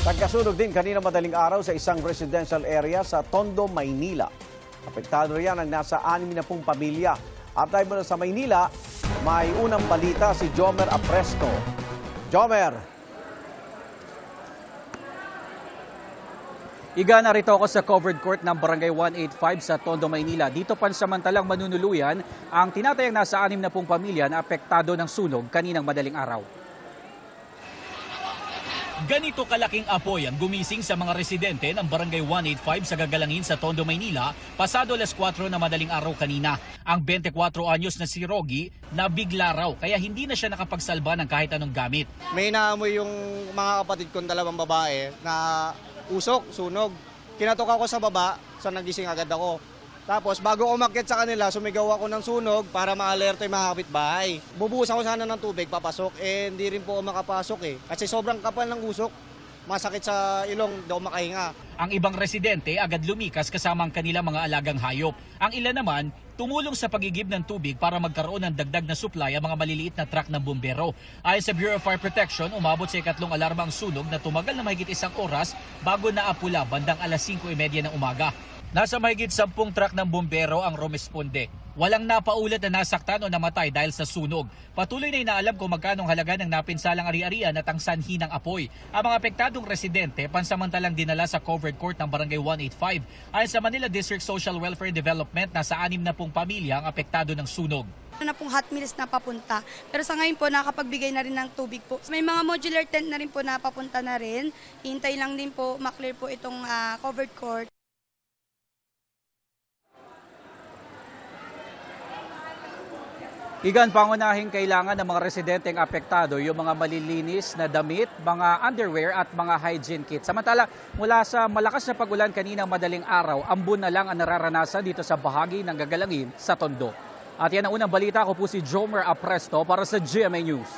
Nagkasunog din kanina madaling araw sa isang residential area sa Tondo, Maynila. Apektado riyan ang nasa 60 pamilya. At tayo muna sa Maynila, may unang balita si Jomer Apresto. Jomer! Iga, narito ako sa covered court ng Barangay 185 sa Tondo, Maynila. Dito pansamantalang manunuluyan ang tinatayang nasa 60 pamilya na apektado ng sunog kaninang madaling araw. Ganito kalaking apoy ang gumising sa mga residente ng Barangay 185 sa Gagalangin sa Tondo, Maynila, pasado alas 4 na madaling araw kanina. Ang 24 anyos na si Rogi nabigla raw kaya hindi na siya nakapagsalba ng kahit anong gamit. May naamoy yung mga kapatid kong dalawang babae na usok, sunog. Kinatok ako sa baba, so nagising agad ako. Tapos bago umakyat sa kanila, sumigaw ako ng sunog para ma-alerto yung mga kapitbahay. Bubuhos ako sana ng tubig, papasok, hindi rin po ako makapasok Kasi sobrang kapal ng usok, masakit sa ilong, di ako makahinga. Ang ibang residente agad lumikas kasama ang kanilang mga alagang hayop. Ang ilan naman, tumulong sa pagigib ng tubig para magkaroon ng dagdag na supply ang mga maliliit na truck ng bumbero. Ayon sa Bureau of Fire Protection, umabot sa ikatlong alarma ang sunog na tumagal na mahigit 1 oras bago naapula bandang alas 5:30 ng umaga. Nasa mahigit 10 truck ng bumbero ang rumesponde. Walang napaulat na nasaktan o namatay dahil sa sunog. Patuloy na inaalam kung magkano ang halaga ng napinsalang ari-arian at ang sanhi ng apoy. Ang mga apektadong residente pansamantalang dinala sa covered court ng Barangay 185. Ayon sa Manila District Social Welfare and Development, nasa 60 pamilya ang apektado ng sunog. Na pong hot meals na papunta. Pero sa ngayon po, nakapagbigay na rin ng tubig po. May mga modular tent na rin po na papunta na rin. Hintay lang din po, maklear po itong covered court. Igan, pangunahing kailangan ng mga residenteng apektado yung mga malilinis na damit, mga underwear at mga hygiene kit. Samantala, mula sa malakas na pagulan kaninang madaling araw, ambon na lang ang nararanasan dito sa bahagi ng Gagalangin sa Tondo. At yan ang unang balita. Ko po si Jomer Apresto para sa GMA News.